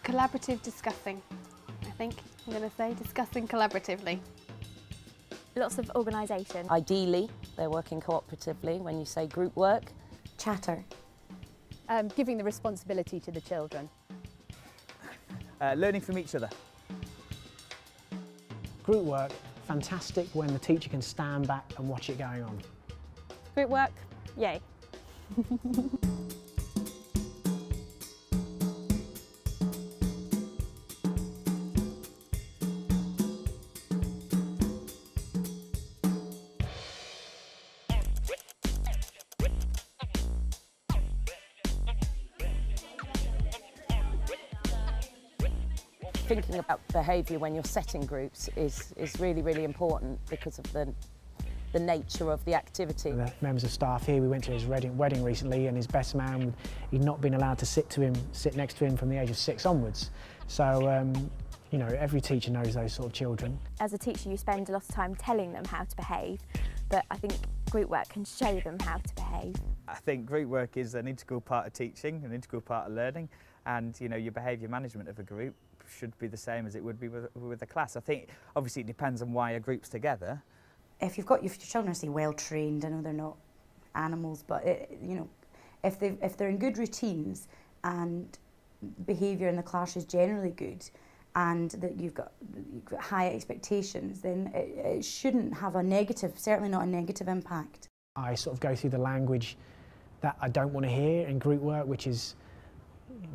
Collaborative discussing, I think. I'm going to say discussing collaboratively. Lots of organisation. Ideally, they're working cooperatively when you say group work. Chatter. Giving the responsibility to the children. Learning from each other. Group work, fantastic when the teacher can stand back and watch it going on. Group work, yay. Thinking about behaviour when you're setting groups is really, really important because of the nature of the activity. The members of staff here, we went to his wedding recently, and his best man, he'd not been allowed to sit next to him from the age of 6 onwards. So, you know, every teacher knows those sort of children. As a teacher, you spend a lot of time telling them how to behave, but I think group work can show them how to behave. I think group work is an integral part of teaching, an integral part of learning, and you know, your behaviour management of a group should be the same as it would be with a class. I think obviously it depends on why a group's together. If you've got your children are say well trained, I know they're not animals, but you know, if they're in good routines and behaviour in the class is generally good, and that you've got high expectations, then it shouldn't have a negative, certainly not a negative impact. I sort of go through the language that I don't want to hear in group work, which is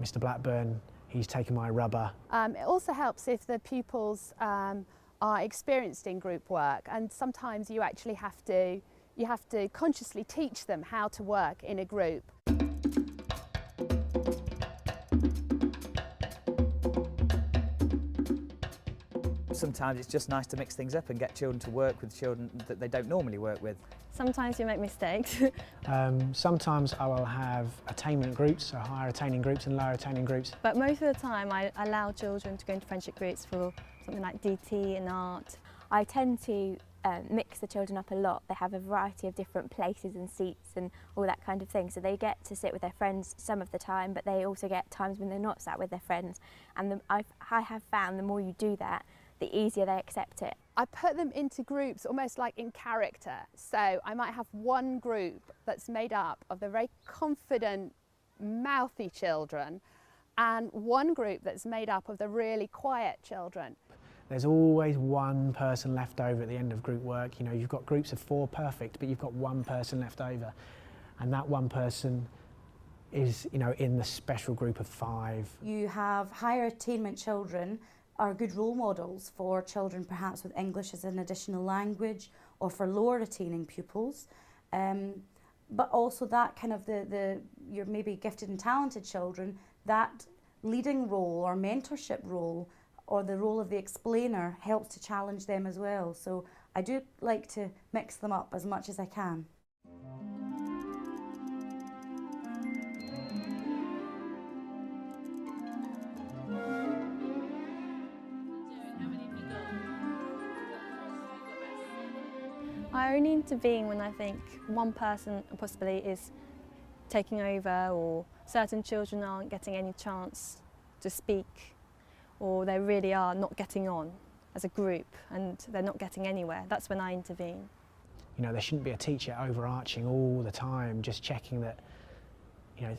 Mr. Blackburn, he's taken my rubber. It also helps if the pupils are experienced in group work, and sometimes you actually have to consciously teach them how to work in a group. Sometimes it's just nice to mix things up and get children to work with children that they don't normally work with. Sometimes you make mistakes. Sometimes I will have attainment groups, so higher attaining groups and lower attaining groups. But most of the time I allow children to go into friendship groups for something like DT and art. I tend to mix the children up a lot. They have a variety of different places and seats and all that kind of thing, so they get to sit with their friends some of the time, but they also get times when they're not sat with their friends. And I have found the more you do that, the easier they accept it. I put them into groups almost like in character. So I might have one group that's made up of the very confident, mouthy children, and one group that's made up of the really quiet children. There's always one person left over at the end of group work. You know, you've got groups of 4 perfect, but you've got one person left over. And that one person is, you know, in the special group of 5. You have higher attainment children are good role models for children perhaps with English as an additional language, or for lower attaining pupils. But also that kind of your maybe gifted and talented children, that leading role or mentorship role or the role of the explainer helps to challenge them as well. So I do like to mix them up as much as I can. I only intervene when I think one person possibly is taking over, or certain children aren't getting any chance to speak, or they really are not getting on as a group and they're not getting anywhere. That's when I intervene. You know, there shouldn't be a teacher overarching all the time, just checking that, you know,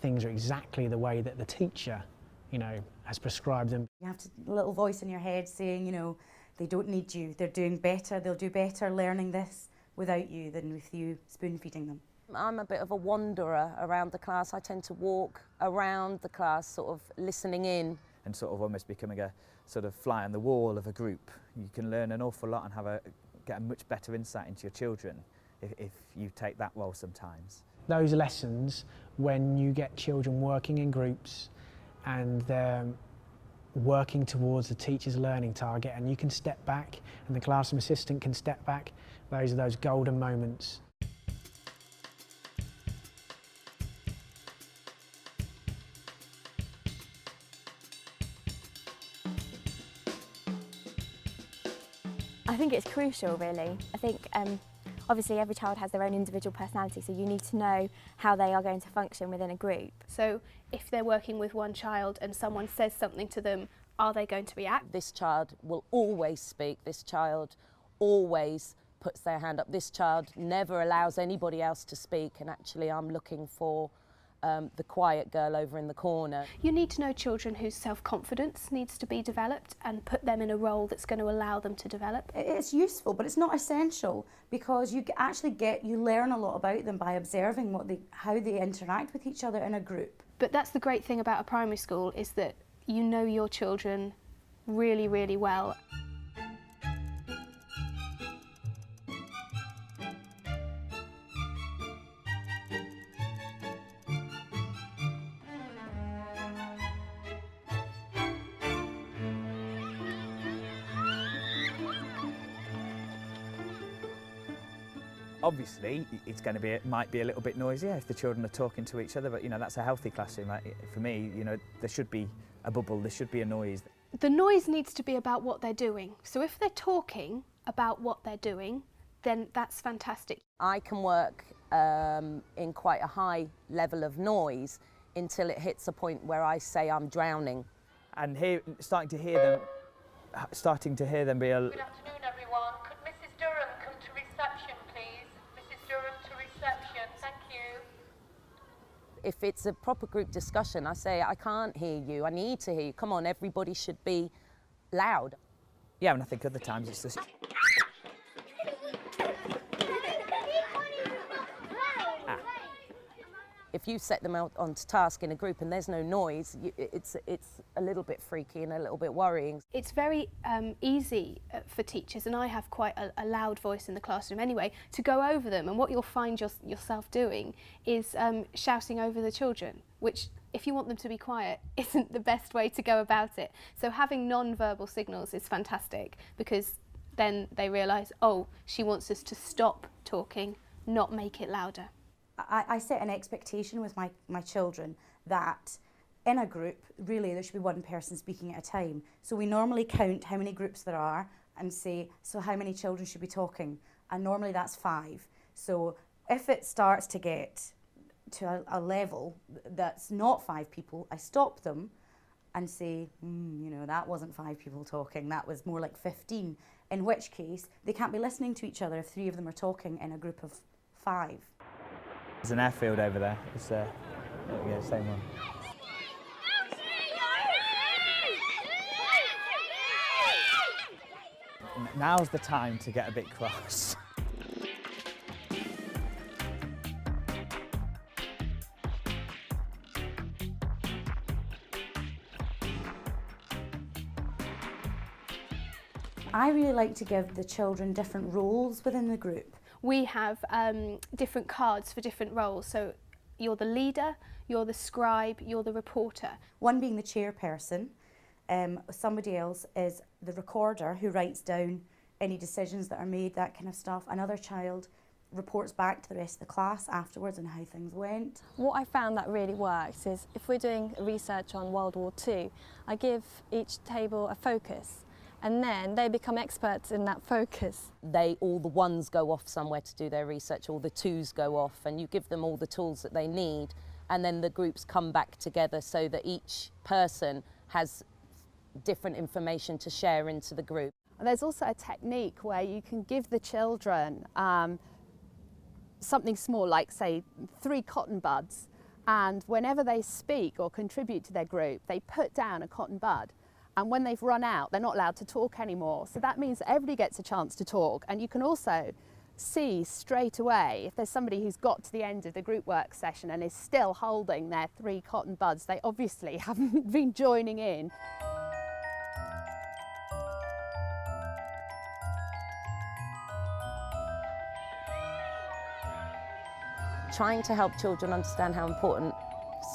things are exactly the way that the teacher, you know, has prescribed them. You have a little voice in your head saying, you know, they don't need you, they're doing better, they'll do better learning this without you than with you spoon feeding them. I'm a bit of a wanderer around the class. I tend to walk around the class, sort of listening in. And sort of almost becoming a sort of fly on the wall of a group. You can learn an awful lot and get a much better insight into your children if you take that role sometimes. Those lessons, when you get children working in groups and they're working towards the teacher's learning target, and you can step back and the classroom assistant can step back, those are those golden moments. I think it's crucial, really. I think Obviously every child has their own individual personality, so you need to know how they are going to function within a group. So if they're working with one child and someone says something to them, are they going to react? This child will always speak, this child always puts their hand up, this child never allows anybody else to speak, and actually I'm looking for the quiet girl over in the corner. You need to know children whose self-confidence needs to be developed and put them in a role that's going to allow them to develop. It's useful, but it's not essential, because you learn a lot about them by observing how they interact with each other in a group. But that's the great thing about a primary school, is that you know your children really, really well. Obviously, it might be a little bit noisier if the children are talking to each other, but that's a healthy classroom. For me, there should be a bubble, there should be a noise. The noise needs to be about what they're doing. So if they're talking about what they're doing, then that's fantastic. I can work in quite a high level of noise until it hits a point where I say I'm drowning. And starting to hear them be a... Good afternoon, everyone. Could Mrs. Durham come to reception, please? Mrs. Durham to reception. Thank you. If it's a proper group discussion, I say, I can't hear you, I need to hear you. Come on, everybody should be loud. Yeah, and I think other times it's just... If you set them out onto task in a group and there's no noise, it's a little bit freaky and a little bit worrying. It's very easy for teachers, and I have quite a loud voice in the classroom anyway, to go over them, and what you'll find yourself doing is shouting over the children, which, if you want them to be quiet, isn't the best way to go about it. So having non-verbal signals is fantastic, because then they realise, oh, she wants us to stop talking, not make it louder. I set an expectation with my children that in a group, really, there should be one person speaking at a time. So we normally count how many groups there are and say, so how many children should be talking? And normally that's 5. So if it starts to get to a level that's not 5 people, I stop them and say, that wasn't 5 people talking, that was more like 15. In which case, they can't be listening to each other if 3 of them are talking in a group of 5. There's an airfield over there. It's yeah, same one. Now's the time to get a bit cross. I really like to give the children different roles within the group. We have different cards for different roles. So you're the leader, you're the scribe, you're the reporter. One being the chairperson, somebody else is the recorder who writes down any decisions that are made, that kind of stuff. Another child reports back to the rest of the class afterwards on how things went. What I found that really works is if we're doing research on World War II, I give each table a focus, and then they become experts in that focus. All the ones go off somewhere to do their research, all the 2s go off, and you give them all the tools that they need, and then the groups come back together so that each person has different information to share into the group. And there's also a technique where you can give the children something small, like say 3 cotton buds, and whenever they speak or contribute to their group, they put down a cotton bud. And when they've run out, they're not allowed to talk anymore. So that means that everybody gets a chance to talk. And you can also see straight away if there's somebody who's got to the end of the group work session and is still holding their 3 cotton buds, they obviously haven't been joining in. Trying to help children understand how important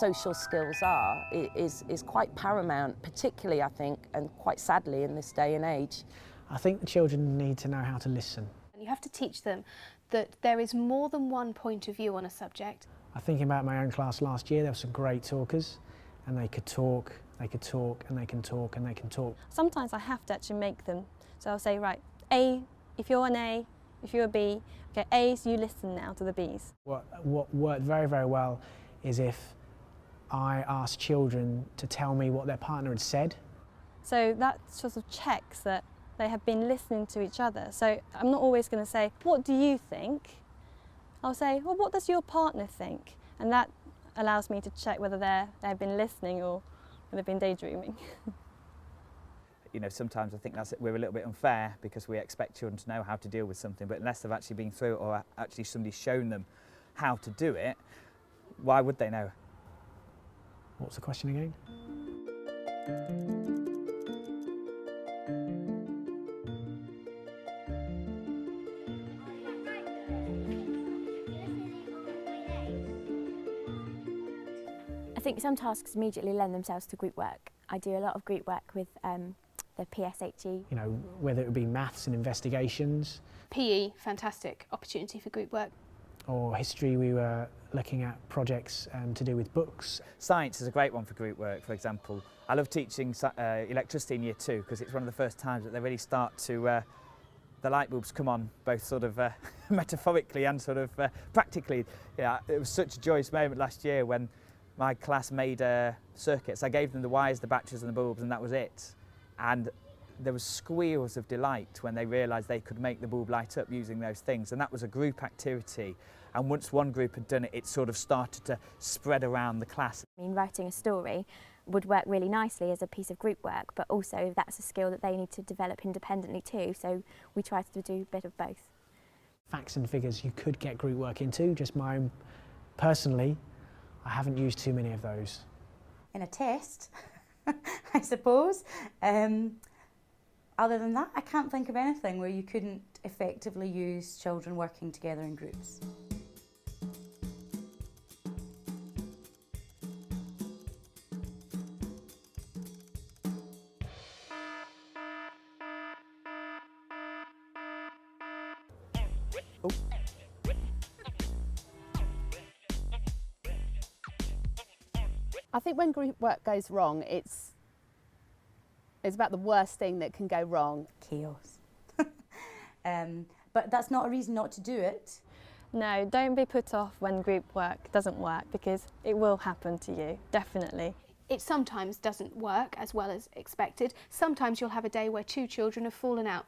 social skills are is quite paramount, particularly, I think, and quite sadly in this day and age. I think the children need to know how to listen. And you have to teach them that there is more than one point of view on a subject. I think about my own class last year, there were some great talkers, and they could talk, and they can talk, and they can talk. Sometimes I have to actually make them. So I'll say, right, A, if you're an A, If you're a B, okay, A's, you listen now to the B's. What worked very, very well is if I asked children to tell me what their partner had said. So that sort of checks that they have been listening to each other. So I'm not always going to say, what do you think? I'll say, well, what does your partner think? And that allows me to check whether they've been listening or they've been daydreaming. You know, sometimes I think we're a little bit unfair because we expect children to know how to deal with something, but unless they've actually been through it or actually somebody's shown them how to do it, why would they know? What's the question again? I think some tasks immediately lend themselves to group work. I do a lot of group work with the PSHE. You know, whether it would be maths and investigations. PE, fantastic opportunity for group work. Or history, we were looking at projects to do with books. Science is a great one for group work, for example. I love teaching electricity in year 2 because it's one of the first times that they really start to, the light bulbs come on, both sort of metaphorically and sort of practically. Yeah, it was such a joyous moment last year when my class made circuits. I gave them the wires, the batteries and the bulbs, and that was it. And there was squeals of delight when they realised they could make the bulb light up using those things, and that was a group activity. And once one group had done it, it sort of started to spread around the class. I mean, writing a story would work really nicely as a piece of group work, but also that's a skill that they need to develop independently too, so we try to do a bit of both. Facts and figures you could get group work into, just my own, personally, I haven't used too many of those. In a test, I suppose. Other than that, I can't think of anything where you couldn't effectively use children working together in groups. Oh. I think when group work goes wrong, it's about the worst thing that can go wrong. Chaos. But that's not a reason not to do it. No, don't be put off when group work doesn't work, because it will happen to you, definitely. It sometimes doesn't work as well as expected. Sometimes you'll have a day where 2 children have fallen out.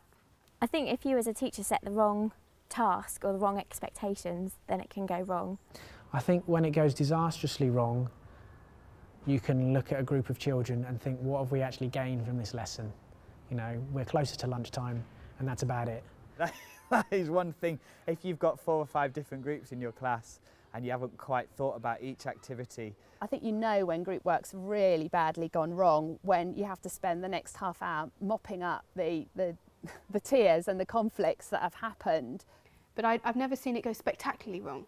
I think if you as a teacher set the wrong task or the wrong expectations, then it can go wrong. I think when it goes disastrously wrong, you can look at a group of children and think, what have we actually gained from this lesson? You know, we're closer to lunchtime and that's about it. That is one thing. If you've got 4 or 5 different groups in your class and you haven't quite thought about each activity. I think you know when group work's really badly gone wrong when you have to spend the next half hour mopping up the tears and the conflicts that have happened. But I've never seen it go spectacularly wrong,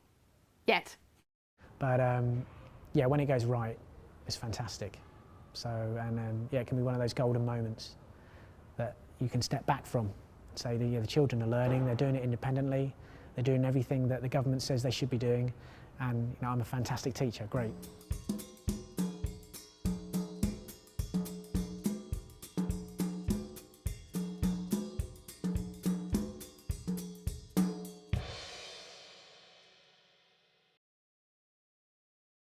yet. But yeah, when it goes right, it's fantastic. So, and yeah, it can be one of those golden moments that you can step back from. Say the children are learning, they're doing it independently, they're doing everything that the government says they should be doing, and you know, I'm a fantastic teacher, great.